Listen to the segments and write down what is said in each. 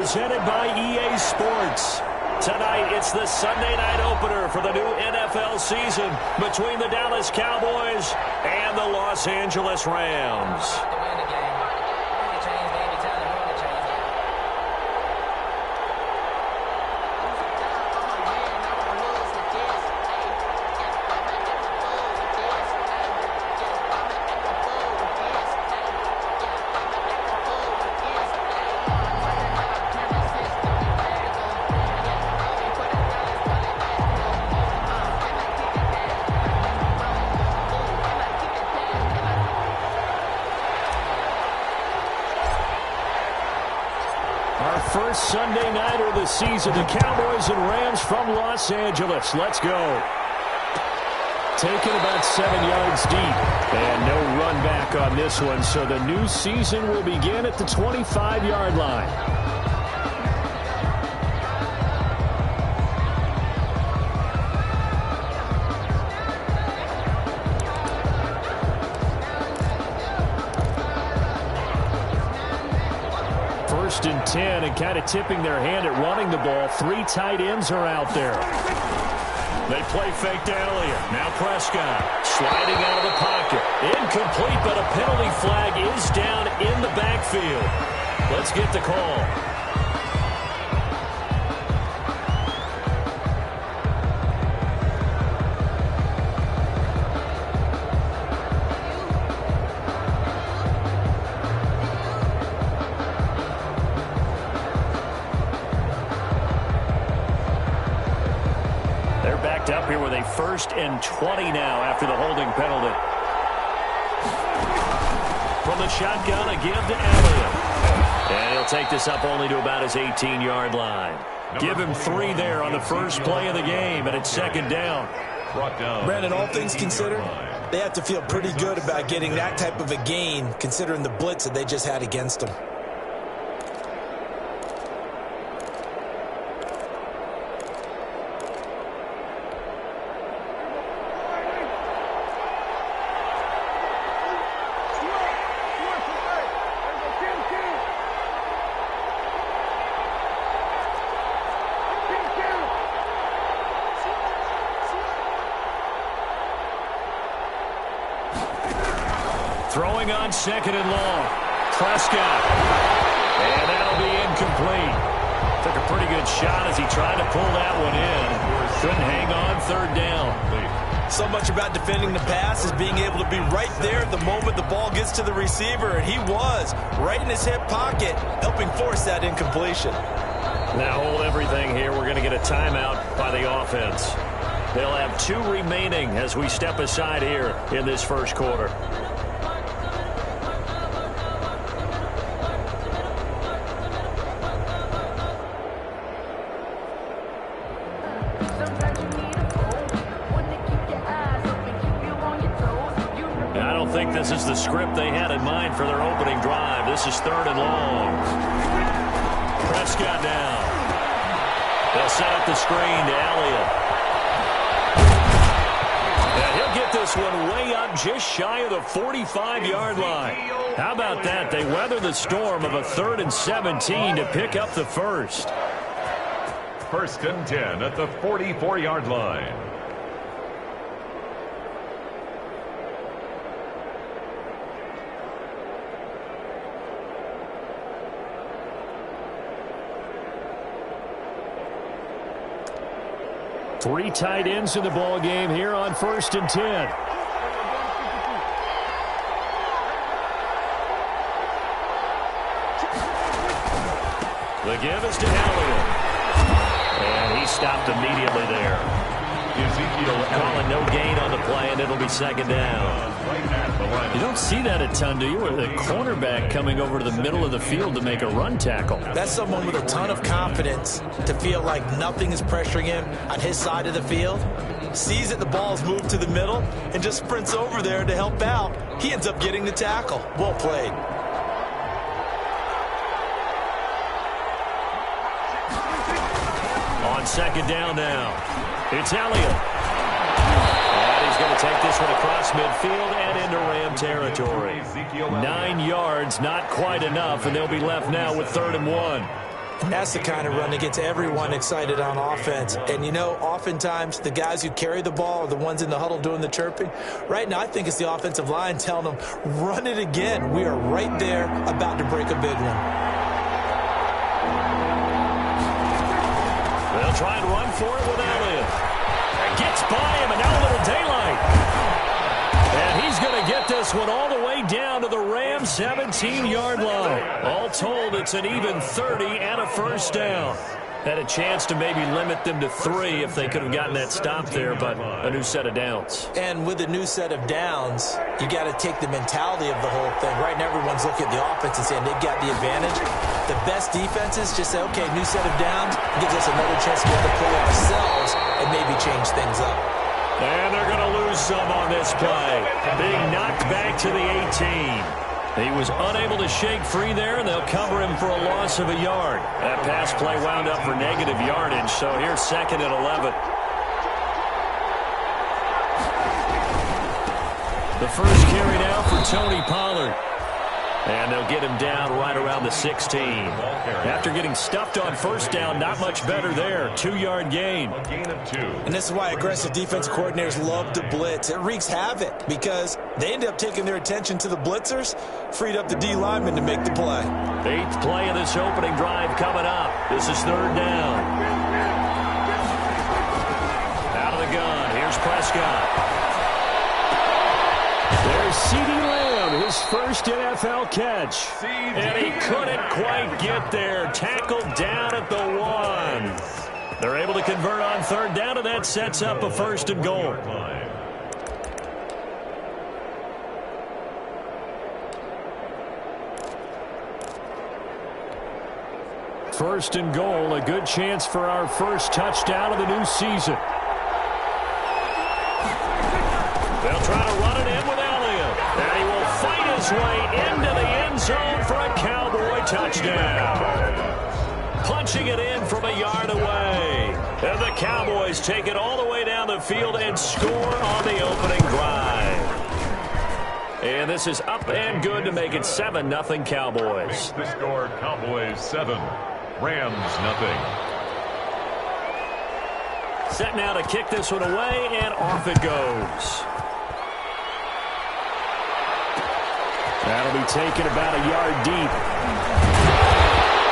Presented by EA Sports. Tonight, it's the Sunday night opener for the new NFL season between the Dallas Cowboys and the Los Angeles Rams. First Sunday night of the season, the Cowboys and Rams from Los Angeles. Let's go. Taken about 7 yards deep. And no run back on this one, so the new season will begin at the 25-yard line. First and 10, and kind of tipping their hand at running the ball. 3 tight ends are out there. They play fake to Elliott. Now Prescott sliding out of the pocket. Incomplete, but a penalty flag is down in the backfield. Let's get the call. Up here with a 1st and 20 now after the holding penalty. From the shotgun, a give to Elliott. And he'll take this up only to about his 18-yard line. Give him 3 there on the first play of the game, and it's 2nd down. Brandon, all things considered, they have to feel pretty good about getting that type of a gain, considering the blitz that they just had against them. Throwing on 2nd and long. Prescott. And that'll be incomplete. Took a pretty good shot as he tried to pull that one in. Couldn't hang on 3rd down. So much about defending the pass is being able to be right there at the moment the ball gets to the receiver, and he was right in his hip pocket, helping force that incompletion. Now hold everything here. We're going to get a timeout by the offense. They'll have 2 remaining as we step aside here in this first quarter. I think this is the script they had in mind for their opening drive. This is 3rd and long. Prescott now. They'll set up the screen to Elliott. And he'll get this one way up just shy of the 45-yard line. How about that? They weather the storm of a 3rd and 17 to pick up the first. 1st and 10 at the 44-yard line. Three tight ends in the ball game here on 1st and 10. The give is to Elliott. And he stopped immediately there. Calling no gain on the play, and it'll be 2nd down. You don't see that a ton, do you? With a cornerback coming over to the middle of the field to make a run tackle. That's someone with a ton of confidence to feel like nothing is pressuring him on his side of the field. Sees that the ball's moved to the middle and just sprints over there to help out. He ends up getting the tackle. Well played. On 2nd down now. It's Elliott. And he's going to take this one across midfield and into Ram territory. 9 yards, not quite enough, and they'll be left now with 3rd and 1. That's the kind of run that gets everyone excited on offense. And, you know, oftentimes the guys who carry the ball are the ones in the huddle doing the chirping. Right now, I think it's the offensive line telling them, run it again. We are right there about to break a big one. They'll try and run for it with Elliott. And gets by him, and now a little daylight. And he's going to get this one all the way down to the Rams' 17-yard line. All told, it's an even 30 and a first down. Had a chance to maybe limit them to 3 if they could have gotten that stop there, but a new set of downs. And with a new set of downs, you got to take the mentality of the whole thing. Right now, everyone's looking at the offense and saying they've got the advantage. The best defenses just say, okay, new set of downs, gives us another chance to get the play ourselves and maybe change things up. And they're going to lose some on this play. Being knocked back to the 18. He was unable to shake free there, and they'll cover him for a loss of a yard. That pass play wound up for negative yardage, so here's 2nd and 11. The first carry now for Tony Pollard. And they'll get him down right around the 16. After getting stuffed on first down, not much better there. 2-yard gain. And this is why aggressive defense coordinators love to blitz. It wreaks havoc because they end up taking their attention to the blitzers, freed up the D linemen to make the play. 8th play of this opening drive coming up. This is 3rd down. Out of the gun. Here's Prescott. There's CeeDee Lamb, his first NFL catch. And he couldn't quite get there. Tackled down at the 1. They're able to convert on 3rd down, and that sets up a 1st and goal. First and goal, a good chance for our first touchdown of the new season. They'll try to run it in with Elliott. And he will fight his way into the end zone for a Cowboy touchdown. Punching it in from a yard away. And the Cowboys take it all the way down the field and score on the opening drive. And this is up and good to make it 7-0 Cowboys. The score, Cowboys 7, Rams 0. Set now to kick this one away, and off it goes. That'll be taken about a yard deep.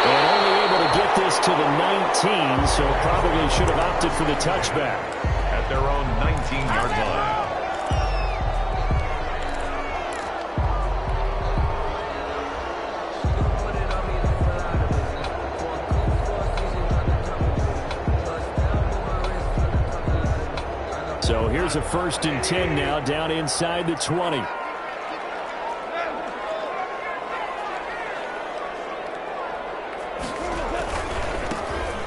And only able to get this to the 19, so probably should have opted for the touchback. At their own 19-yard line. So here's a 1st and 10 now, down inside the 20.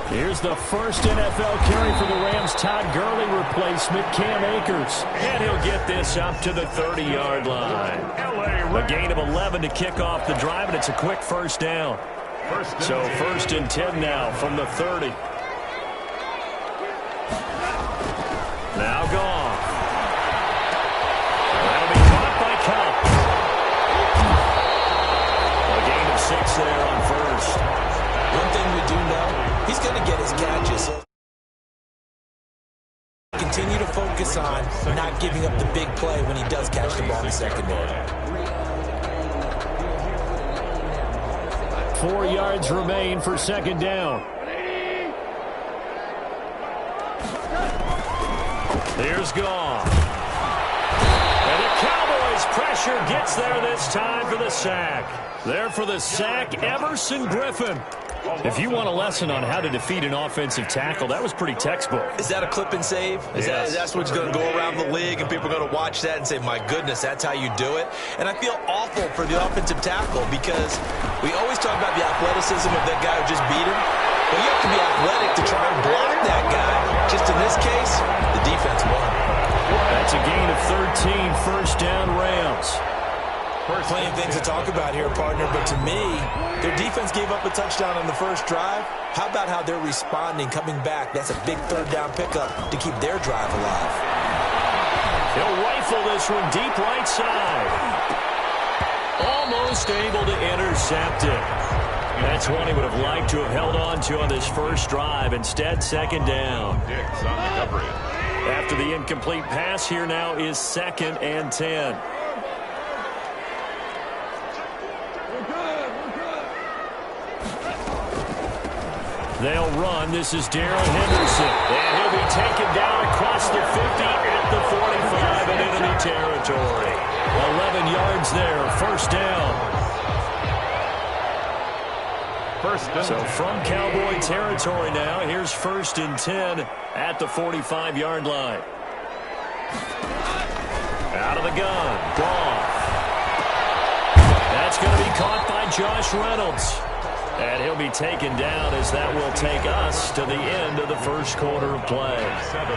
Here's the first NFL carry for the Rams' Todd Gurley replacement, Cam Akers. And he'll get this up to the 30-yard line. A gain of 11 to kick off the drive, and it's a quick first down. So 1st and 10 now from the 30. Now gone. That'll be caught by Cup. A gain of 6 there on 1st. One thing we do know, he's going to get his catches. So continue to focus on not giving up the big play when he does catch the ball in the secondary. 4 yards remain for 2nd down. Here's Goff. And the Cowboys' pressure gets there this time for the sack. There for the sack, Everson Griffin. If you want a lesson on how to defeat an offensive tackle, that was pretty textbook. Is that a clip and save? That's what's going to go around the league, and people are going to watch that and say, my goodness, that's how you do it? And I feel awful for the offensive tackle because we always talk about the athleticism of that guy who just beat him. But you have to be athletic to try and block that guy. Just in this case, the defense won. That's a gain of 13, first down Rams. Plenty of things to talk about here, partner, but to me, their defense gave up a touchdown on the first drive. How about how they're responding, coming back? That's a big 3rd down pickup to keep their drive alive. He'll rifle this one deep right side. Almost able to intercept it. That's one he would have liked to have held on to on this first drive. Instead, second down. Dix on the coverage. After the incomplete pass, here now is 2nd and 10. They'll run. This is Darrell Henderson. And he'll be taken down across the 50 at the 45 in enemy territory. 11 yards there. First down. So from Cowboy territory now, here's 1st and 10 at the 45-yard line. Out of the gun. Goff. That's going to be caught by Josh Reynolds. And he'll be taken down as that will take us to the end of the first quarter of play.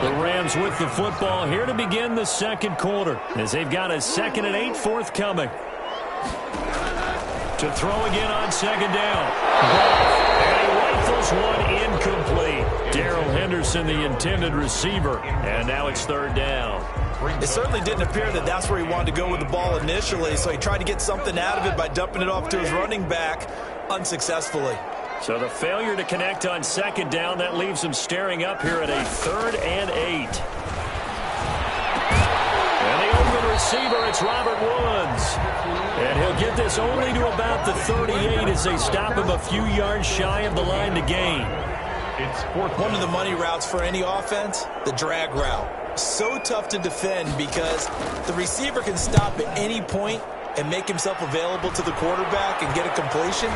The Rams with the football here to begin the second quarter as they've got a 2nd and 8 forthcoming. To throw again on 2nd down. And he rifles one incomplete. Darrell Henderson, the intended receiver. And now it's 3rd down. It certainly didn't appear that that's where he wanted to go with the ball initially, so he tried to get something out of it by dumping it off to his running back unsuccessfly. So the failure to connect on 2nd down, that leaves him staring up here at a 3rd and 8. And the open receiver, it's Robert Woods. And he'll get this only to about the 38 as they stop him a few yards shy of the line to gain. It's 4th. One of the money routes for any offense, the drag route. So tough to defend because the receiver can stop at any point and make himself available to the quarterback and get a completion.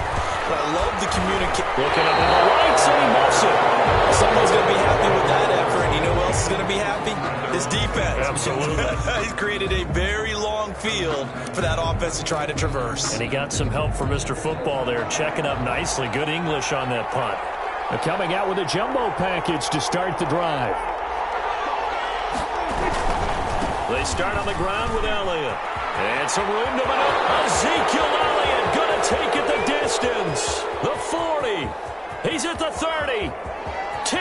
But I love the communication. Looking up in the right, so he muffs it. Someone's going to be happy with that effort. And you know who else is going to be happy? His defense. Absolutely. He's created a very long field for that offense to try to traverse. And he got some help from Mr. Football there, checking up nicely. Good English on that punt. They're coming out with a jumbo package to start the drive. They start on the ground with Elliott. And some room to maneuver. Ezekiel Elliott going to take it the distance. The 40. He's at the 30. 10.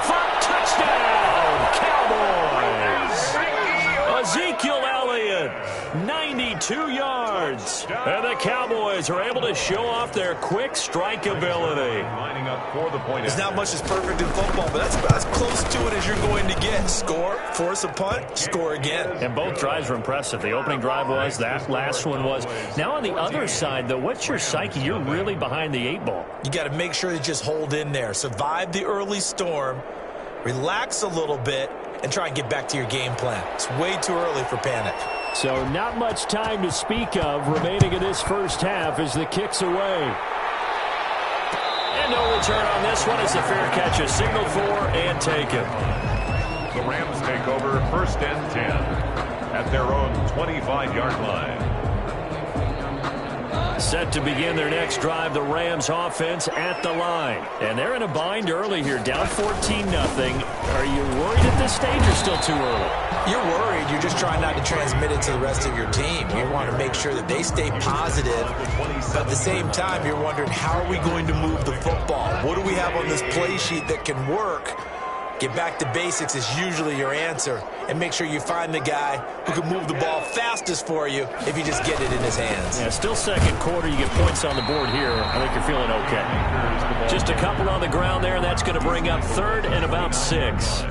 5. Touchdown. Cowboys. Ezekiel Elliott, 92 yards. And the Cowboys are able to show off their quick strike ability. Lining up for the point. There's not much that's perfect in football, but that's about as close to it as you're going to get. Score, force a punt, score again. And both drives were impressive. The opening drive was, that last one was. Now on the other side, though, what's your psyche? You're really behind the 8 ball. You got to make sure you just hold in there. Survive the early storm, relax a little bit, and try and get back to your game plan. It's way too early for panic. So not much time to speak of remaining in this first half as the kick's away. And no return on this one as the fair catch is signaled for and taken. The Rams take over 1st and 10 at their own 25-yard line. Set to begin their next drive, the Rams offense at the line. And they're in a bind early here, down 14-0. Are you worried at this stage or still too early? You're worried. You're just trying not to transmit it to the rest of your team. You want to make sure that they stay positive. But at the same time, you're wondering, how are we going to move the football? What do we have on this play sheet that can work? Get back to basics is usually your answer. And make sure you find the guy who can move the ball fastest for you if you just get it in his hands. Yeah, still second quarter. You get points on the board here. I think you're feeling okay. Just a couple on the ground there, and that's going to bring up 3rd and about 6.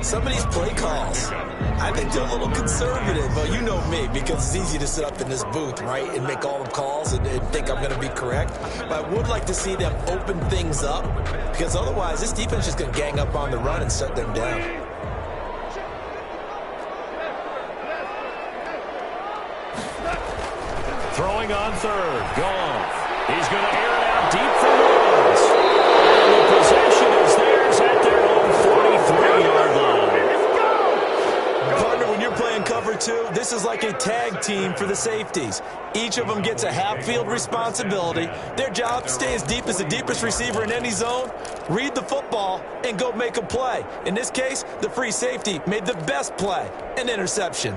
Some of these play calls, I think they're a little conservative. But you know me, because it's easy to sit up in this booth, right, and make all the calls and think I'm going to be correct. But I would like to see them open things up, because otherwise this defense is just going to gang up on the run and shut them down. Throwing on 3rd. Goff. He's going to air it out deep for Woods. And the possession is theirs at their own 43-yard line. Partner, when you're playing cover 2, this is like a tag team for the safeties. Each of them gets a half-field responsibility. Their job, stay as deep as the deepest receiver in any zone, read the football, and go make a play. In this case, the free safety made the best play, an interception.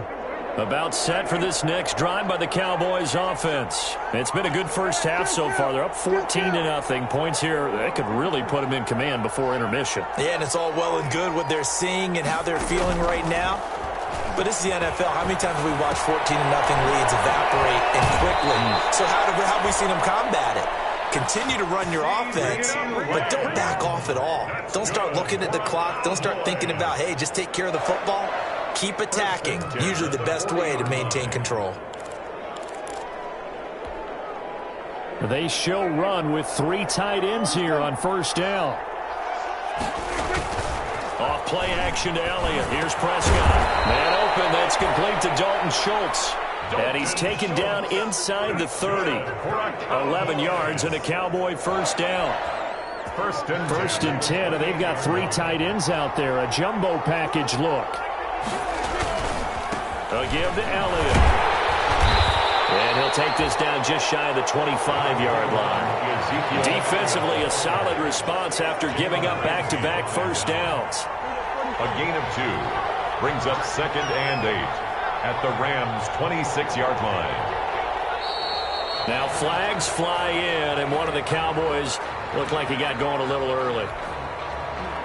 About set for this next drive by the Cowboys offense. It's been a good first half so far. They're up 14-0. Points here, that could really put them in command before intermission. Yeah, and it's all well and good what they're seeing and how they're feeling right now. But this is the NFL. How many times have we watched 14-0 leads evaporate and quickly? So how have we seen them combat it? Continue to run your offense, but don't back off at all. Don't start looking at the clock. Don't start thinking about, hey, just take care of the football. Keep attacking. Usually the best way to maintain control. They show run with 3 tight ends here on first down. Off play action to Elliott. Here's Prescott. Man open. That's complete to Dalton Schultz. And he's taken down inside the 30. 11 yards and a Cowboy first down. First and 10, and they've got 3 tight ends out there. A jumbo package look. A give to Elliott. And he'll take this down just shy of the 25-yard line. Defensively, a solid response after giving up back-to-back first downs. A gain of 2 brings up 2nd and 8 at the Rams' 26-yard line. Now flags fly in, and one of the Cowboys looked like he got going a little early.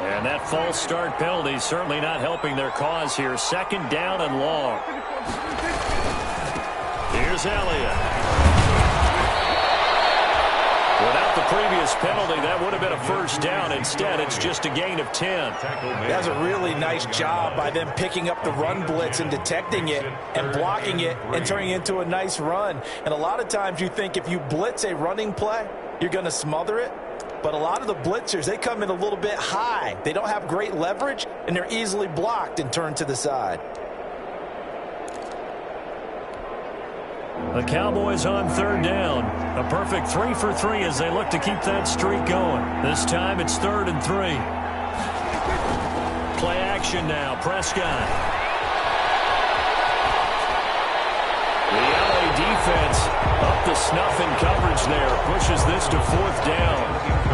And that false start penalty certainly not helping their cause here. 2nd down and long. Here's Elliott. Without the previous penalty, that would have been a first down. Instead, it's just a gain of 10. That's a really nice job by them picking up the run blitz and detecting it and blocking it and turning it into a nice run. And a lot of times you think if you blitz a running play, you're going to smother it. But a lot of the blitzers, they come in a little bit high. They don't have great leverage, and they're easily blocked and turned to the side. The Cowboys on 3rd down. A perfect 3 for 3 as they look to keep that streak going. This time it's 3rd and 3. Play action now. Prescott. The LA defense up to snuff in coverage there. Pushes this to 4th down.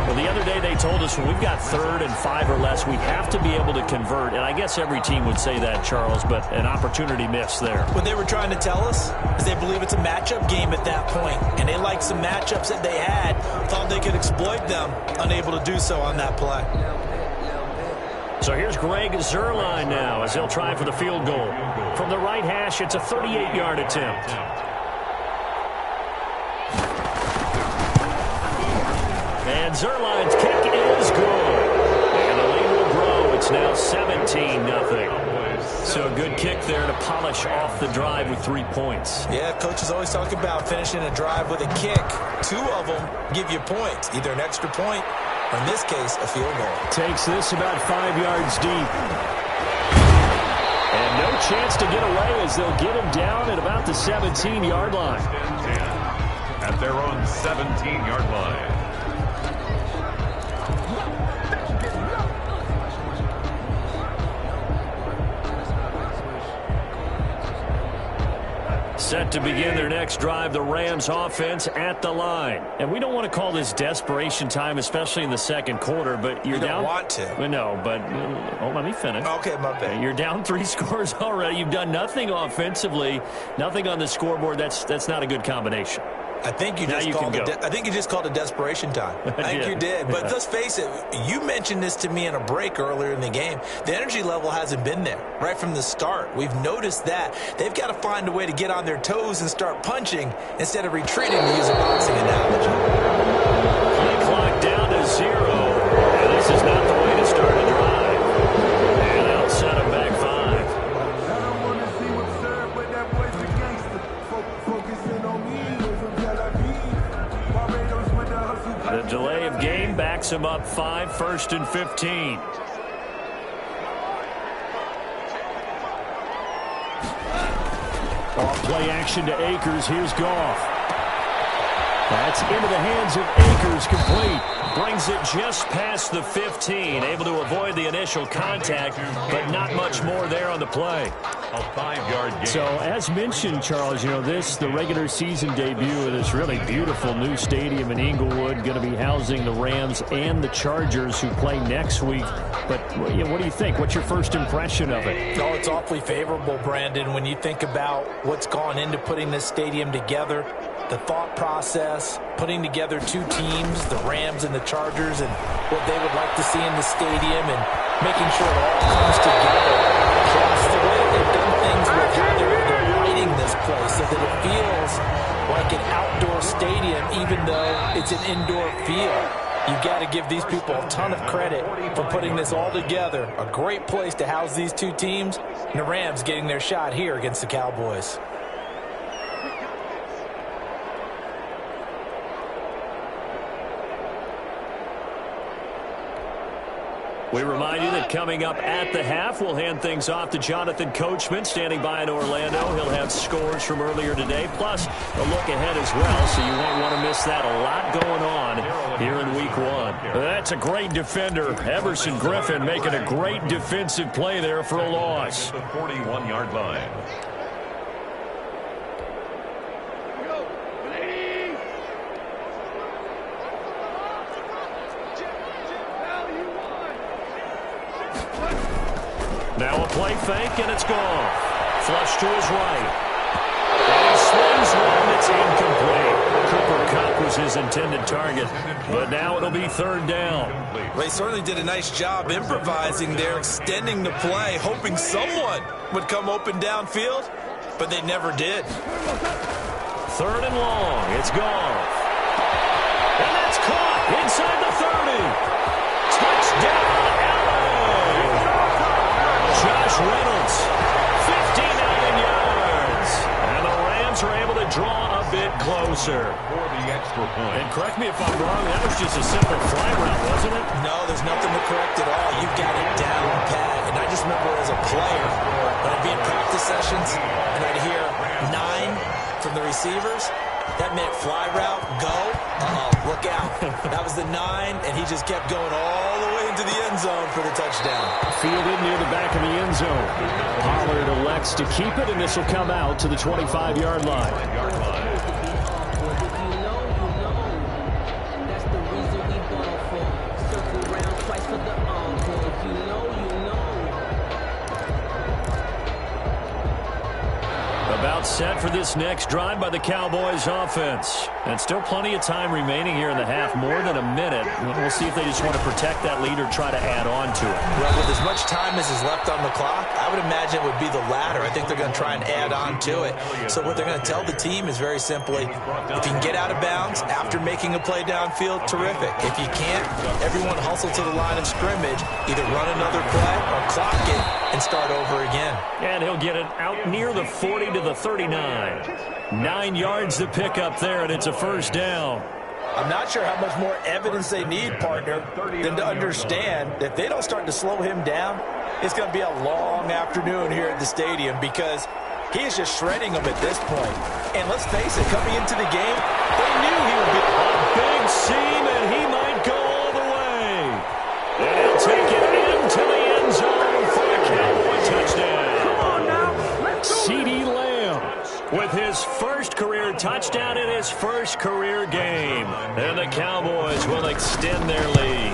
Well, the other day they told us when we've got 3rd and 5 or less, we have to be able to convert. And I guess every team would say that, Charles, but an opportunity missed there. What they were trying to tell us is they believe it's a matchup game at that point. And they liked some matchups that they had, thought they could exploit them, unable to do so on that play. So here's Greg Zuerlein now as he'll try for the field goal. From the right hash, it's a 38-yard attempt. And Zuerlein's kick is good. And the lead will grow. It's now 17-0. So a good kick there to polish off the drive with 3 points. Yeah, coaches always talk about finishing a drive with a kick. 2 of them give you points, either an extra point or, in this case, a field goal. Takes this about 5 yards deep. And no chance to get away as they'll get him down at about the 17-yard line. At their own 17-yard line. Set to begin their next drive, the Rams offense at the line. And we don't want to call this desperation time, especially in the 2nd quarter, but you're down. down. You don't want to. Well, no, but let me finish. Okay, my bad. You're down 3 scores already. You've done nothing offensively, nothing on the scoreboard. That's not a good combination. I think you just called it desperation time. I think you did. But let's face it, you mentioned this to me in a break earlier in the game. The energy level hasn't been there right from the start. We've noticed that. They've got to find a way to get on their toes and start punching instead of retreating, to use a boxing analogy. Play clock down to 0. And this is not the way to start a drive. And they'll set him back 5. The delay of game backs him up 5, 1st and 15. Off play action to Akers. Here's Goff. That's into the hands of Akers, complete. Brings it just past the 15. Able to avoid the initial contact, but not much more there on the play. A 5-yard gain. So, as mentioned, Charles, the regular season debut of this really beautiful new stadium in Inglewood, going to be housing the Rams and the Chargers who play next week. But what do you think? What's your first impression of it? Oh, it's awfully favorable, Brandon, when you think about what's gone into putting this stadium together, the thought process, putting together 2 teams, the Rams and the Chargers, and what they would like to see in the stadium, and making sure it all comes together. Plus, the way they've done things with how they're lighting this place so that it feels like an outdoor stadium, even though it's an indoor field. You've got to give these people a ton of credit for putting this all together. A great place to house these two teams. And the Rams getting their shot here against the Cowboys. We remind you that coming up at the half, we'll hand things off to Jonathan Coachman, standing by in Orlando. He'll have scores from earlier today, plus a look ahead as well, so you won't want to miss that. A lot going on here in Week 1. That's a great defender. Everson Griffin making a great defensive play there for a loss. The 41-yard line. Now a play fake, and it's gone. Flush to his right. And he swings one that's incomplete. Cooper Kupp was his intended target, but now it'll be third down. They certainly did a nice job improvising there, extending the play, hoping someone would come open downfield, but they never did. Third and long. It's gone. And that's caught inside the 30. Touchdown, LA! Josh Reynolds, 59 yards. And the Rams are able to draw a bit closer. For the extra point. And correct me if I'm wrong, that was just a simple fly route, wasn't it? No, there's nothing to correct at all. You've got it down pat. And I just remember as a player, when I'd be in practice sessions, and I'd hear 9 from the receivers, that meant fly route, go. Look out. That was the 9, and he just kept going all the way into the end zone for the touchdown. Fielded near the back of the end zone. Pollard elects to keep it, and this will come out to the 25-yard line. About set for this next drive by the Cowboys offense. And still plenty of time remaining here in the half, more than a minute. We'll see if they just want to protect that lead or try to add on to it. Well, with as much time as is left on the clock, I would imagine it would be the latter. I think they're going to try and add on to it. So what they're going to tell the team is very simply, if you can get out of bounds after making a play downfield, terrific. If you can't, everyone hustle to the line of scrimmage, either run another play or clock it and start over again. And he'll get it out near the 40 to the 39. 9 yards to pick up there, and it's a first down. I'm not sure how much more evidence they need, partner, than to understand that if they don't start to slow him down, it's going to be a long afternoon here at the stadium because he is just shredding them at this point. And let's face it, coming into the game, they knew he would be a big seam, and he might go all the way. And he'll take it into the end zone for a Cowboy touchdown. CeeDee Lamb with his first career touchdown in his first career game. And the Cowboys will extend their lead.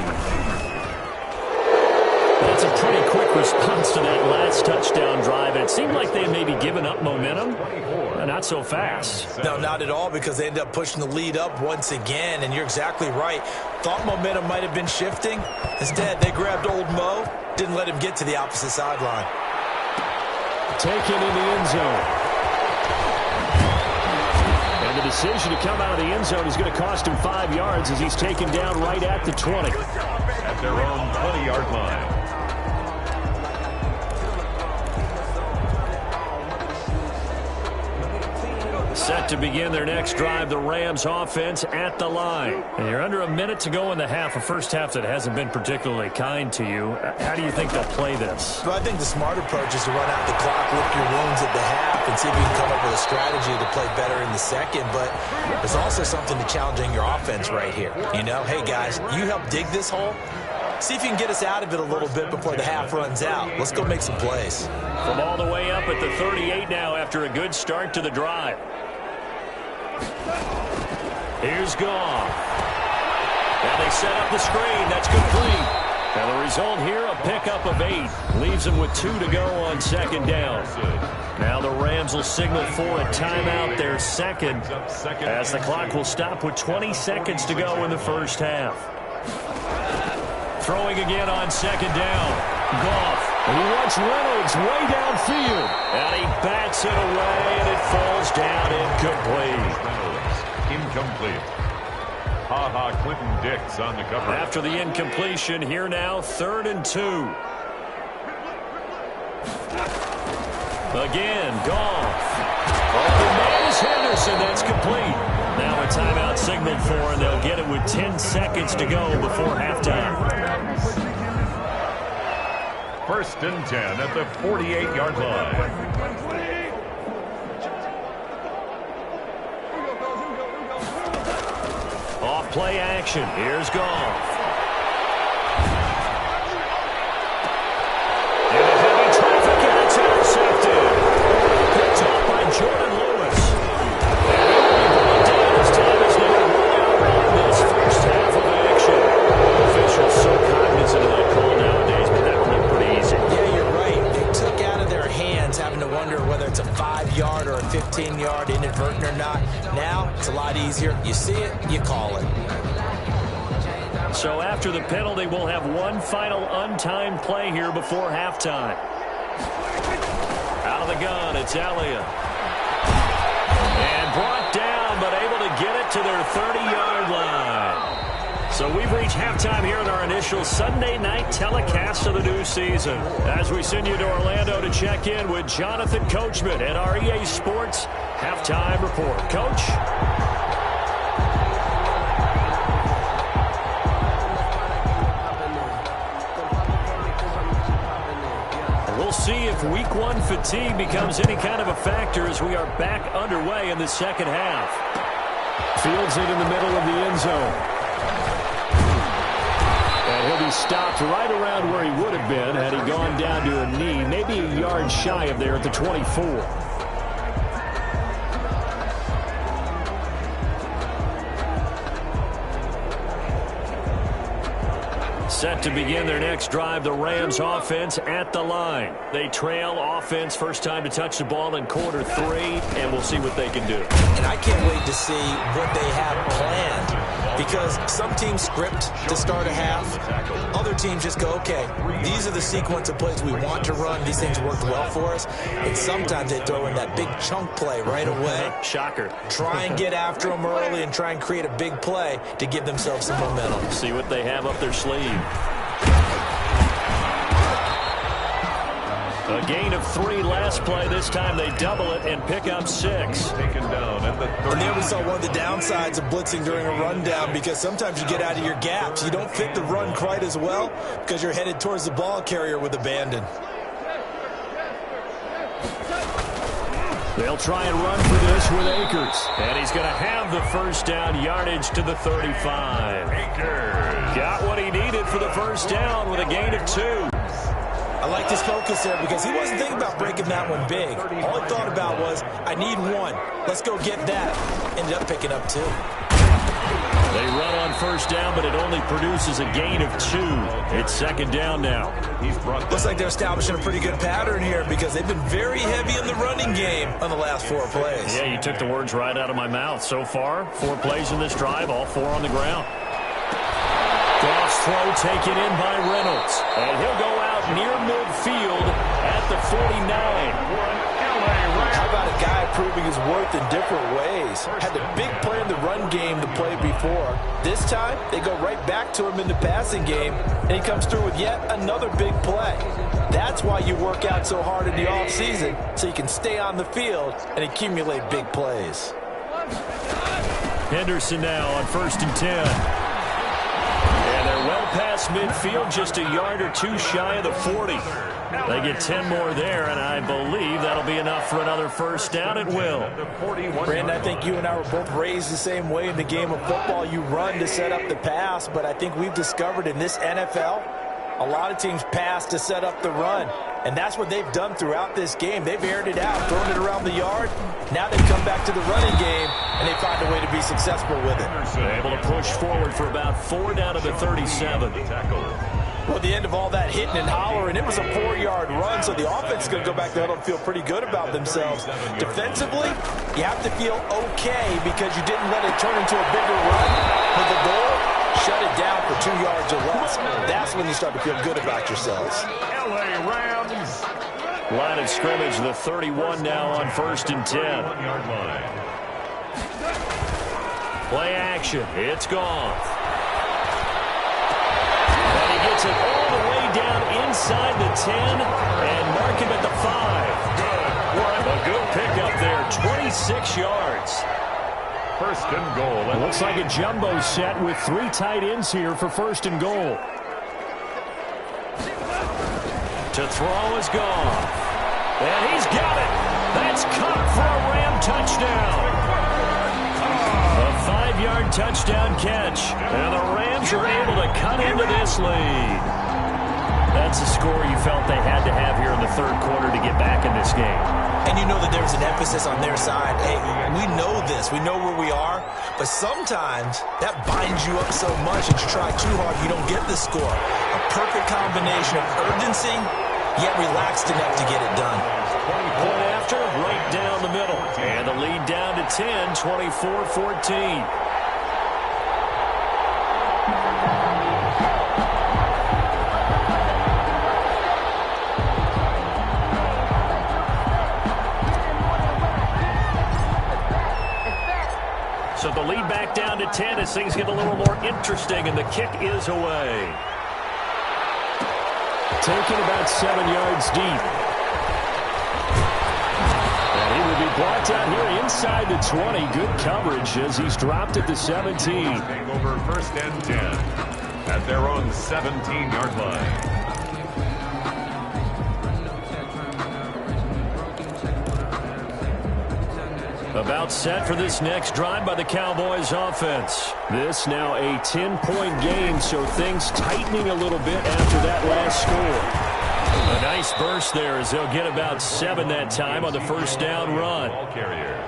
That's a pretty quick response to that last touchdown drive. It seemed like they may be giving up momentum. Not so fast. No, not at all, because they end up pushing the lead up once again. And you're exactly right. Thought momentum might have been shifting. Instead, they grabbed old Mo, didn't let him get to the opposite sideline. Taken in the end zone. And the decision to come out of the end zone is going to cost him 5 yards as he's taken down right at the 20. At their own 20-yard line. Set to begin their next drive, the Rams offense at the line. And you're under a minute to go in the half, a first half that hasn't been particularly kind to you. How do you think they'll play this? Well, I think the smart approach is to run out the clock, lick your wounds at the half, and see if you can come up with a strategy to play better in the second. But there's also something to challenging your offense right here. You know, hey, guys, you help dig this hole. See if you can get us out of it a little bit before the half runs out. Let's go make some plays. From all the way up at the 38 now after a good start to the drive. Here's Goff. And they set up the screen. That's complete. And the result here, a pickup of 8. Leaves them with 2 to go on second down. Now the Rams will signal for a timeout, their second, as the clock will stop with 20 seconds to go in the first half. Throwing again on second down. Goff And he wants Reynolds way downfield. And he bats it away, and it falls down incomplete. Incomplete. Clinton Dix on the cover. After the incompletion, here now, 3rd and 2. Again, Goff. Open man is Henderson. That's complete. Now a timeout signaled for, and they'll get it with 10 seconds to go before halftime. 1st and 10 at the 48-yard line. Off play action. Here's Goff. Into heavy traffic, and it's intercepted. Picked off by Jordan Lewis. And he'll be brought down as time is now run out on this first half of action. Officials so cognizant of that call nowadays, but that one looked pretty easy. Yeah, you're right. They took out of their hands having to wonder whether it's a 5-yard or a 15-yard inadvertent or not. Now, it's a lot easier. You see it, you call it. So after the penalty, we'll have one final untimed play here before halftime. Out of the gun, it's Elliott. And brought down, but able to get it to their 30-yard line. So we've reached halftime here in our initial Sunday night telecast of the new season. As we send you to Orlando to check in with Jonathan Coachman at our EA Sports Halftime Report. Coach? We'll see if week 1 fatigue becomes any kind of a factor as we are back underway in the second half. Fields it in the middle of the end zone. And he'll be stopped right around where he would have been had he gone down to a knee, maybe a yard shy of there at the 24. Set to begin their next drive, the Rams offense at the line. They trail offense, first time to touch the ball in quarter 3, and we'll see what they can do. And I can't wait to see what they have planned, because some teams script to start a half. Other teams just go, okay, these are the sequence of plays we want to run. These things worked well for us. And sometimes they throw in that big chunk play right away. Shocker. Try and get after them early and try and create a big play to give themselves some momentum. See what they have up their sleeve. A gain of 3 last play. This time they double it and pick up 6. Taken down at the 30. And there we saw one of the downsides of blitzing during a rundown, because sometimes you get out of your gaps. You don't fit the run quite as well because you're headed towards the ball carrier with abandon. They'll try and run for this with Akers. And he's going to have the first down, yardage to the 35. Akers got what he needed for the first down with a gain of 2. I liked his focus there because he wasn't thinking about breaking that one big. All he thought about was, I need 1. Let's go get that. Ended up picking up 2. They run on first down, but it only produces a gain of 2. It's second down now. Looks like they're establishing a pretty good pattern here because they've been very heavy in the running game on the last 4 plays. Yeah, you took the words right out of my mouth. So far, 4 plays in this drive, all 4 on the ground. Goff's throw taken in by Reynolds. And he'll go out near midfield at the 49. How about a guy proving his worth in different ways? Had the big play in the run game the play before. This time, they go right back to him in the passing game, and he comes through with yet another big play. That's why you work out so hard in the offseason, so you can stay on the field and accumulate big plays. Henderson now on 1st and 10. And they're well past midfield, just a yard or 2 shy of the 40. They get 10 more there, and I believe that'll be enough for another first down. It will. Brandon, I think you and I were both raised the same way in the game of football. You run to set up the pass, but I think we've discovered in this NFL, a lot of teams pass to set up the run. And that's what they've done throughout this game. They've aired it out, thrown it around the yard. Now they come back to the running game, and they find a way to be successful with it. They're able to push forward for about 4 down to the 37. Well, at the end of all that hitting and hollering, it was a 4-yard run, so the offense is going to go back there and feel pretty good about themselves. Defensively, you have to feel okay because you didn't let it turn into a bigger run. But the goal, Shut it down for 2 yards or less. That's when you start to feel good about yourselves. LA Rams. Line of scrimmage, the 31 now on 1st and 10. 1-yard line. Play action. It's gone. And he gets it all the way down inside the 10 and mark him at the 5. Good. A good pickup there. 26 yards. 1st and goal. It looks like a jumbo set with 3 tight ends here for 1st and goal. To throw is gone. And he's got it. That's caught for a Ram touchdown. A 5-yard touchdown catch. And the Rams are able to cut into this lead. That's a score you felt they had to have here in the 3rd quarter to get back in this game. And you know that there's an emphasis on their side. Hey, we know this. We know where we are. But sometimes that binds you up so much that you try too hard, you don't get the score. A perfect combination of urgency, yet relaxed enough to get it done. Point after, right down the middle. And the lead down to 10, 24-14. So the lead back down to 10 as things get a little more interesting, and the kick is away. Taken about 7 yards deep. And he will be blocked out here inside the 20. Good coverage as he's dropped at the 17. Take over 1st and 10 at their own 17-yard line. About set for this next drive by the Cowboys offense. This now a 10-point game, so things tightening a little bit after that last score. A nice burst there as they'll get about 7 that time on the 1st down run.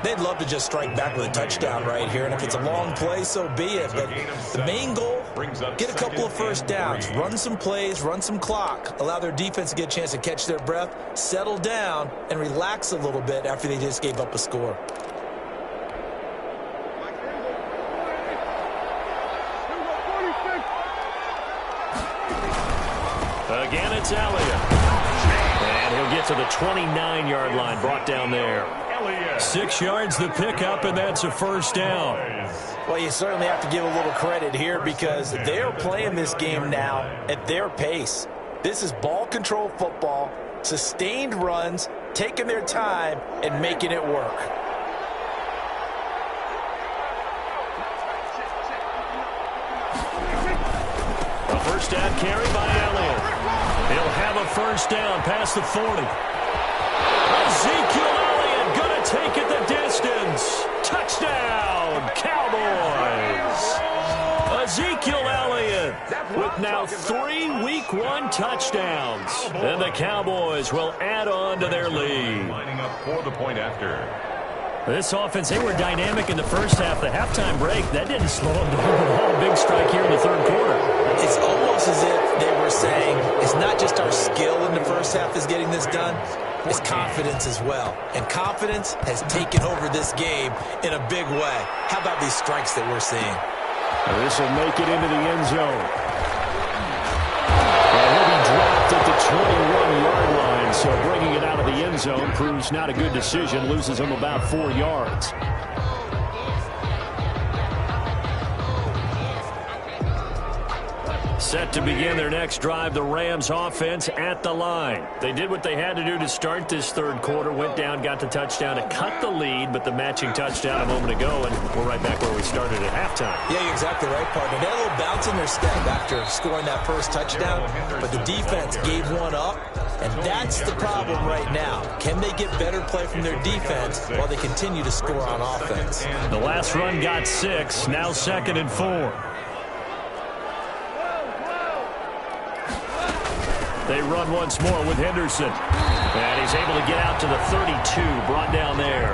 They'd love to just strike back with a touchdown right here, and if it's a long play, so be it. But the main goal, get a couple of 1st downs, run some plays, run some clock, allow their defense to get a chance to catch their breath, settle down, and relax a little bit after they just gave up a score. Again, it's Elliott. And he'll get to the 29-yard line, brought down there. 6 yards the pickup, and that's a 1st down. Well, you certainly have to give a little credit here because they're playing this game now at their pace. This is ball control football, sustained runs, taking their time, and making it work. A 1st down carry by Elliott. He'll have a 1st down past the 40. Ezekiel Elliott going to take it the distance. Touchdown, Cowboys. Ezekiel Elliott with now 3 Week 1 touchdowns. And the Cowboys will add on to their lead. Lining up for the point after. This offense, they were dynamic in the 1st half. The halftime break, that didn't slow them down at all. Big strike here in the 3rd quarter. It's almost as if they were saying it's not just our skill in the 1st half is getting this done, it's confidence as well. And confidence has taken over this game in a big way. How about these strikes that we're seeing? This will make it into the end zone. And he'll be dropped at the 21-yard line, so bringing it out of the end zone proves not a good decision, loses him about 4 yards. Set to begin their next drive, the Rams offense at the line. They did what they had to do to start this 3rd quarter, went down, got the touchdown to cut the lead, but the matching touchdown a moment ago, and we're right back where we started at halftime. Yeah, you're exactly right, partner. They had a little bounce in their step after scoring that 1st touchdown, but the defense gave one up, and that's the problem right now. Can they get better play from their defense while they continue to score on offense? The last run got 6, now 2nd and 4. They run once more with Henderson. And he's able to get out to the 32, brought down there.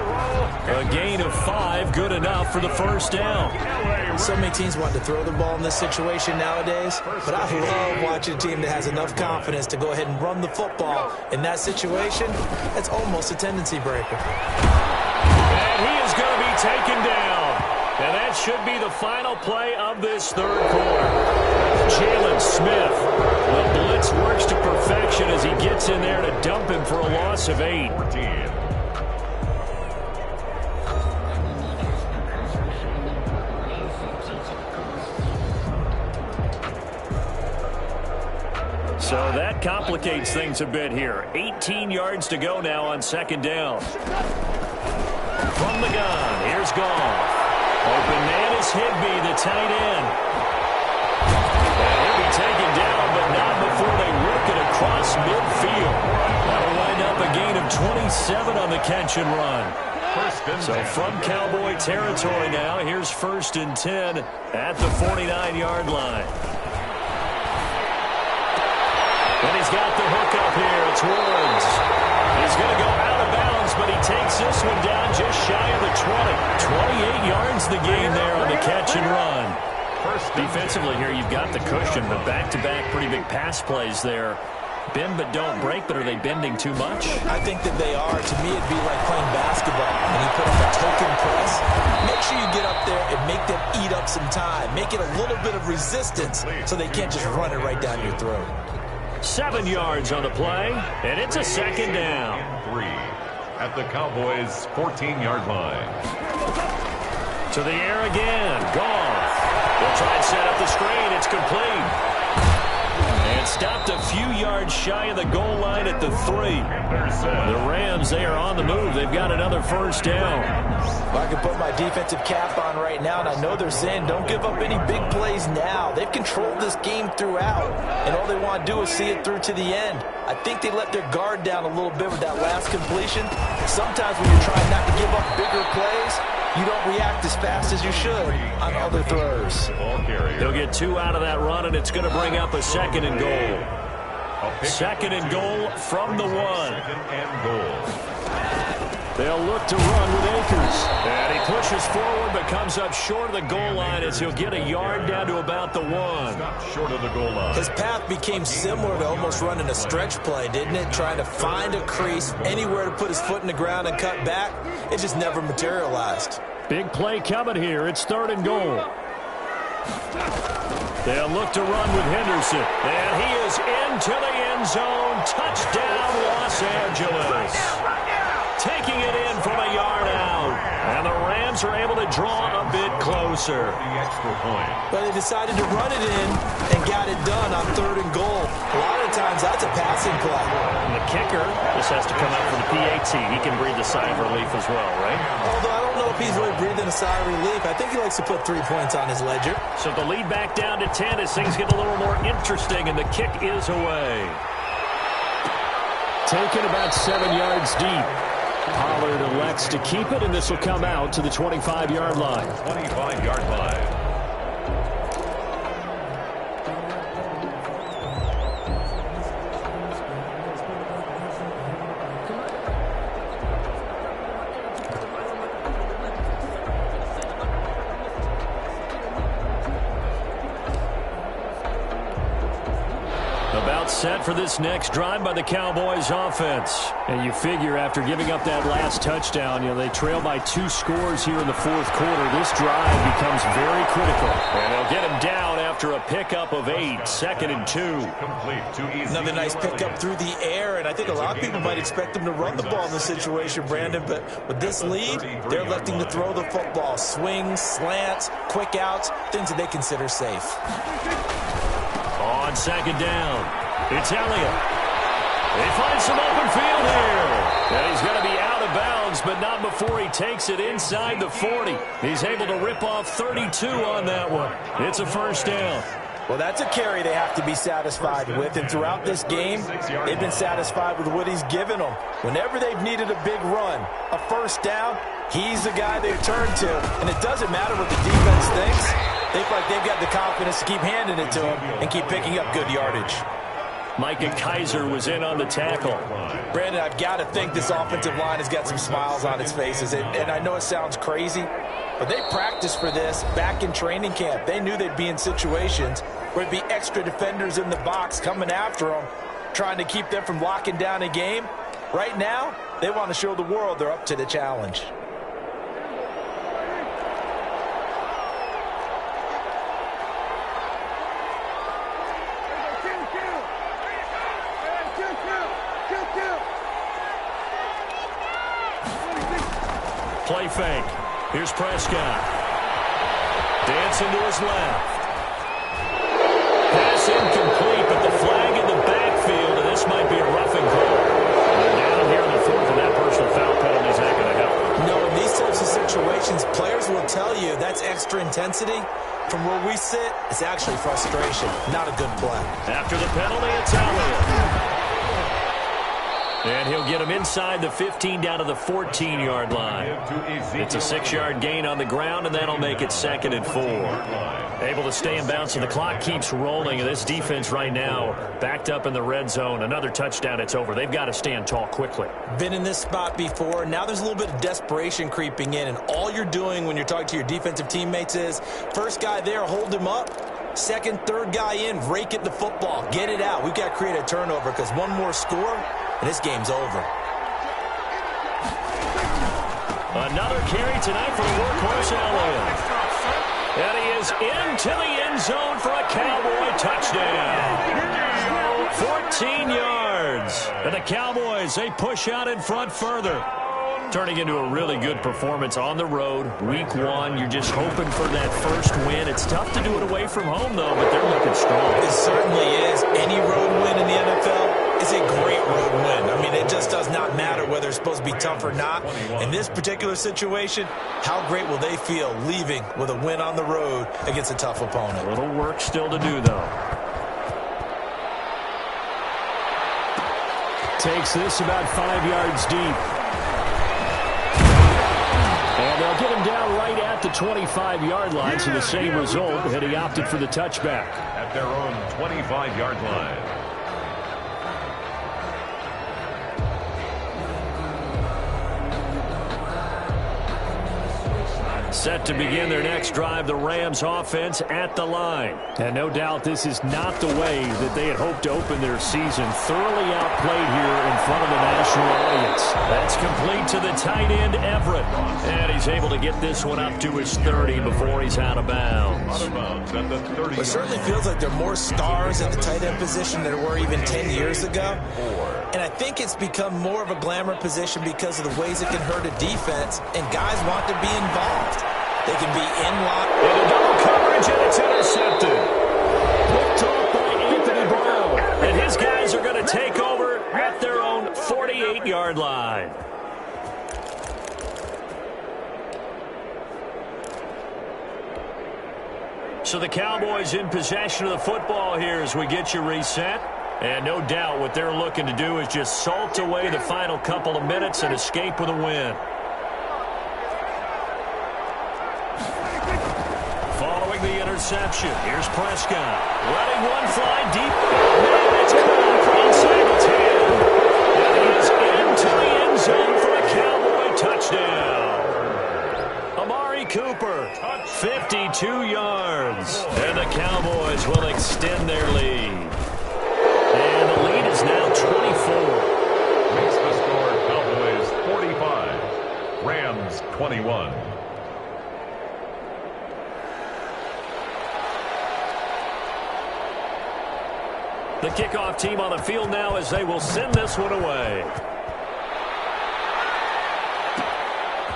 A gain of 5, good enough for the 1st down. So many teams want to throw the ball in this situation nowadays, but I love watching a team that has enough confidence to go ahead and run the football. In that situation, that's almost a tendency breaker. And he is going to be taken down. And that should be the final play of this third quarter. Jalen Smith. The blitz works to perfection as he gets in there to dump him for a loss of 8. 14. So that complicates things a bit here. 18 yards to go now on second down. From the gun, here's Goff. Open man is Higbee, the tight end. And he'll be taken down, but not before they work it across midfield. That'll wind up a gain of 27 on the catch and run. So from Cowboy territory now, here's 1st and 10 at the 49-yard line. And he's got the hook up here. It's Woods. He's going to go out of bounds, but he takes this one down just shy of the 20. 28 yards the gain there on the catch and run. Defensively here, you've got the cushion, but back-to-back pretty big pass plays there. Bend but don't break, but are they bending too much? I think that they are. To me, it'd be like playing basketball when you put up a token press. Make sure you get up there and make them eat up some time. Make it a little bit of resistance so they can't just run it right down your throat. 7 yards on the play, and it's a second down. 3 at the Cowboys' 14-yard line. To the air again. Goff. They'll try and set up the screen. It's complete. And stopped a few yards shy of the goal line at the 3. The Rams, they are on the move. They've got another first down. Well, I can put my defensive cap on right now, and I know they're saying don't give up any big plays now. They've controlled this game throughout, and all they want to do is see it through to the end. I think they let their guard down a little bit with that last completion. Sometimes when you're trying not to give up bigger plays, you don't react as fast as you should on other throws. They'll get 2 out of that run, and it's going to bring up a 2nd and goal. 2nd and goal from the 1. 2nd and goal. They'll look to run with Akers. And he pushes forward but comes up short of the goal line as he'll get a yard down to about the 1. Short of the goal line. His path became similar to almost running a stretch play, didn't it? Trying to find a crease, anywhere to put his foot in the ground and cut back. It just never materialized. Big play coming here. It's 3rd and goal. They'll look to run with Henderson. And he is into the end zone. Touchdown, Los Angeles. Taking it in from a yard out. And the Rams are able to draw a bit closer. The extra point. But they decided to run it in and got it done on 3rd and goal. A lot of times that's a passing play. And the kicker just has to come out for the PAT. He can breathe a sigh of relief as well, right? Although I don't know if he's really breathing a sigh of relief. I think he likes to put 3 points on his ledger. So the lead back down to 10 as things get a little more interesting, and the kick is away. Taken about 7 yards deep. Pollard elects to keep it, and this will come out to the 25-yard line. 25-yard line. About set for this next drive by the Cowboys offense. And you figure after giving up that last touchdown, they trail by 2 scores here in the 4th quarter. This drive becomes very critical. And they'll get him down after a pickup of 8, 2nd and 2. Complete. Too easy. Another nice pickup through the air, and I think a lot of people might expect them to run the ball in this situation, Brandon, but with this lead, they're electing to throw the football. Swings, slants, quick outs, things that they consider safe. On 2nd down, it's Elliott. They find some open field here. And he's going to be out of bounds, but not before he takes it inside the 40. He's able to rip off 32 on that one. It's a first down. Well, that's a carry they have to be satisfied with, and throughout this game, they've been satisfied with what he's given them. Whenever they've needed a big run, a first down, he's the guy they've turned to. And it doesn't matter what the defense thinks. They feel like they've got the confidence to keep handing it to him and keep picking up good yardage. Micah Kaiser was in on the tackle. Brandon, I've got to think this offensive line has got some smiles on its faces. And I know it sounds crazy, but they practiced for this back in training camp. They knew they'd be in situations where there'd be extra defenders in the box coming after them, trying to keep them from locking down a game. Right now, they want to show the world they're up to the challenge. Play fake. Here's Prescott. Dancing to his left. Pass incomplete, but the flag in the backfield, and this might be a roughing call. They're down here in the fourth, and that personal foul penalty is not going to help. No, in these types of situations, players will tell you that's extra intensity. From where we sit, it's actually frustration. Not a good play. After the penalty, it's Elliott. And he'll get him inside the 15 down to the 14-yard line. It's a 6-yard gain on the ground, and that'll make it 2nd and 4. Able to stay in bounds, and the clock keeps rolling. And this defense right now backed up in the red zone. Another touchdown, it's over. They've got to stand tall quickly. Been in this spot before. Now there's a little bit of desperation creeping in, and all you're doing when you're talking to your defensive teammates is, first guy there, hold him up. Second, third guy in, rake at the football. Get it out. We've got to create a turnover because one more score, and this game's over. Another carry tonight for the workhorse Elliott. And he is into the end zone for a Cowboy touchdown. 14 yards. And the Cowboys, they push out in front further. Turning into a really good performance on the road. Week 1, you're just hoping for that first win. It's tough to do it away from home, though, but they're looking strong. It certainly is. Any road win in the NFL is a great road win. I mean, it just does not matter whether it's supposed to be tough or not. In this particular situation, how great will they feel leaving with a win on the road against a tough opponent? A little work still to do, though. Takes this about 5 yards deep. And they'll get him down right at the 25-yard line, so the same result, and he opted for the touchback. At their own 25-yard line. Set to begin their next drive, the Rams offense at the line. And no doubt this is not the way that they had hoped to open their season. Thoroughly outplayed here in front of the national audience. That's complete to the tight end, Everett. And he's able to get this one up to his 30 before he's out of bounds. It certainly feels like there are more stars at the tight end position than there were even 10 years ago. And I think it's become more of a glamour position because of the ways it can hurt a defense, and guys want to be involved. They can be in lock. Into double coverage, and it's intercepted. Picked off by Anthony Brown. And his guys are going to take over at their own 48-yard line. So the Cowboys in possession of the football here as we get you reset. And no doubt what they're looking to do is just salt away the final couple of minutes and escape with a win. Following the interception, here's Prescott. Letting one fly deep. And it's caught inside the 10. And he is into the end zone for a Cowboy touchdown. Amari Cooper, 52 yards. And the Cowboys will extend their lead. And the lead is now 24. Makes the score Cowboys 45, Rams 21. The kickoff team on the field now as they will send this one away.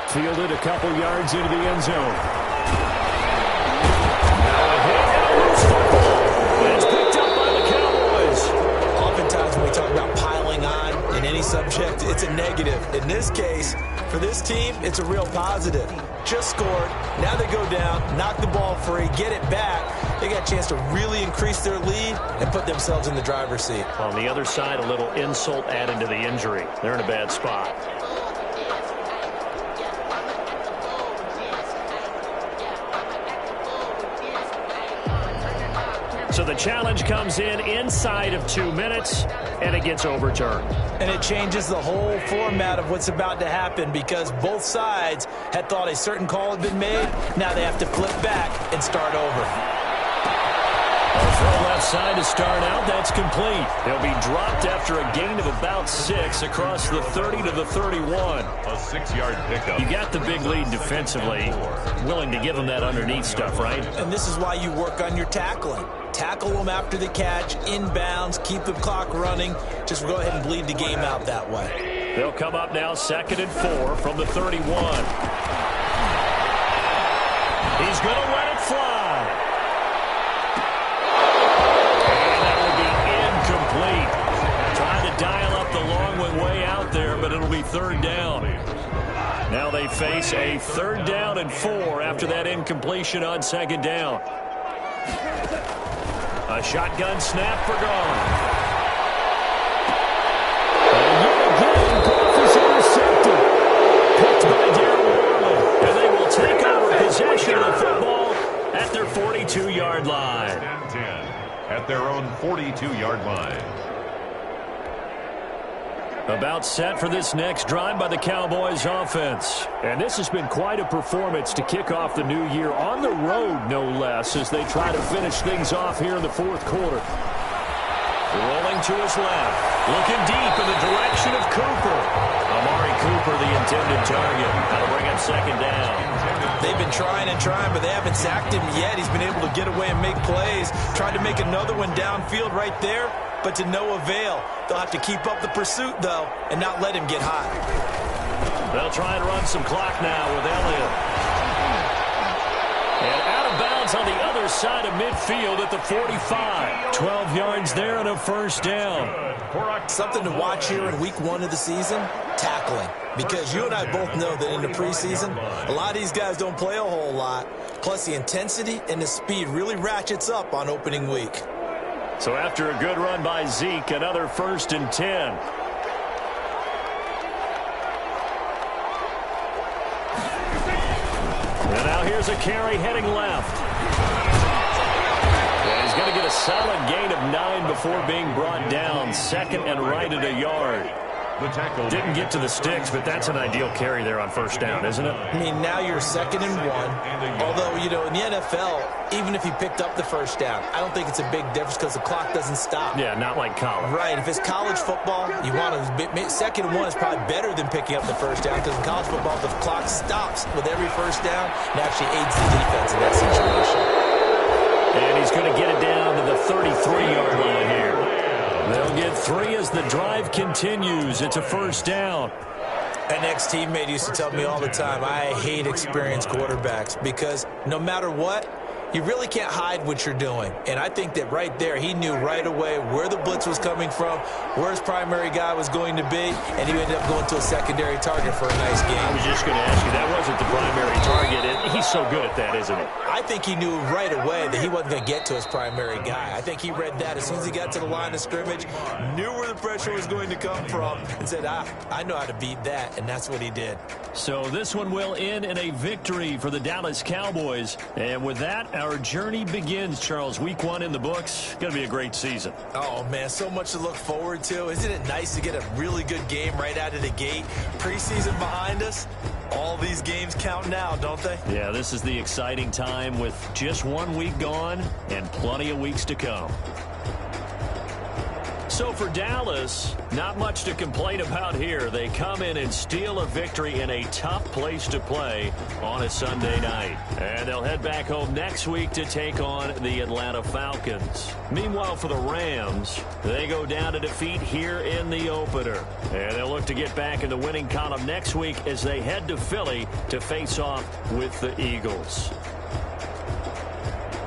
Fielded a couple yards into the end zone. Now a hit and a loose football. And it's picked up by the Cowboys. Oftentimes when we talk about piling on in any subject, it's a negative. In this case, for this team, it's a real positive. Just scored. Now they go down, knock the ball free, get it back. They got a chance to really increase their lead and put themselves in the driver's seat. On the other side, a little insult added to the injury. They're in a bad spot. So the challenge comes in inside of 2 minutes, and it gets overturned. And it changes the whole format of what's about to happen because both sides had thought a certain call had been made. Now they have to flip back and start over. Throw left side to start out. That's complete. He'll be dropped after a gain of about 6 across the 30 to the 31. A 6-yard pickup. You got the big lead defensively. Willing to give him that underneath stuff, right? And this is why you work on your tackling. Tackle them after the catch, inbounds, keep the clock running. Just go ahead and bleed the game out that way. They'll come up now 2nd and 4 from the 31. He's going to let it fly. And that will be incomplete. Trying to dial up the long one way out there, but it'll be 3rd down. Now they face a 3rd down and 4 after that incompletion on 2nd down. A shotgun snap for Gone. And yet again, Goff is intercepted. Picked by Darren Warley. And they will take over possession of the football at their 42-yard line. 10-10 at their own 42-yard line. About set for this next drive by the Cowboys offense. And this has been quite a performance to kick off the new year on the road, no less, as they try to finish things off here in the 4th quarter. Rolling to his left. Looking deep in the direction of Cooper. Amari Cooper, the intended target. That'll bring up 2nd down. They've been trying and trying, but they haven't sacked him yet. He's been able to get away and make plays. Tried to make another one downfield right there, but to no avail. They'll have to keep up the pursuit, though, and not let him get hot. They'll try and run some clock now with Elliott. And out of bounds on the other side of midfield at the 45. 12 yards there and a 1st down. Something to watch here in week 1 of the season, tackling. Because you and I both know that in the preseason, a lot of these guys don't play a whole lot. Plus, the intensity and the speed really ratchets up on opening week. So after a good run by Zeke, another 1st and 10. And now here's a carry heading left. And he's going to get a solid gain of 9 before being brought down. 2nd and right at a yard. Didn't get to the sticks, but that's an ideal carry there on 1st down, isn't it? I mean, now you're 2nd and 1. Although, you know, in the NFL, even if he picked up the 1st down, I don't think it's a big difference because the clock doesn't stop. Yeah, not like college. Right. If it's college football, you want to 2nd and 1 is probably better than picking up the 1st down because in college football, the clock stops with every 1st down and actually aids the defense in that situation. And he's going to get it down to the 33-yard line here. They'll get 3 as the drive continues. It's a 1st down. An ex-teammate used to tell me all the time, I hate experienced quarterbacks because no matter what, you really can't hide what you're doing. And I think that right there, he knew right away where the blitz was coming from, where his primary guy was going to be, and he ended up going to a secondary target for a nice game. I was just going to ask you, that wasn't the primary target. And he's so good at that, isn't he? I think he knew right away that he wasn't going to get to his primary guy. I think he read that as soon as he got to the line of scrimmage, knew where the pressure was going to come from, and said, I know how to beat that, and that's what he did. So this one will end in a victory for the Dallas Cowboys. And with that, our journey begins, Charles. Week 1 in the books. Going to be a great season. Oh, man, so much to look forward to. Isn't it nice to get a really good game right out of the gate? Preseason behind us. All these games count now, don't they? Yeah, this is the exciting time with just 1 week gone and plenty of weeks to come. So for Dallas, not much to complain about here. They come in and steal a victory in a tough place to play on a Sunday night. And they'll head back home next week to take on the Atlanta Falcons. Meanwhile, for the Rams, they go down to defeat here in the opener. And they'll look to get back in the winning column next week as they head to Philly to face off with the Eagles.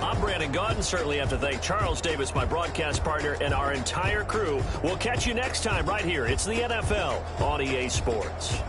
I'm Brandon Gaudin. Certainly have to thank Charles Davis, my broadcast partner, and our entire crew. We'll catch you next time right here. It's the NFL on EA Sports.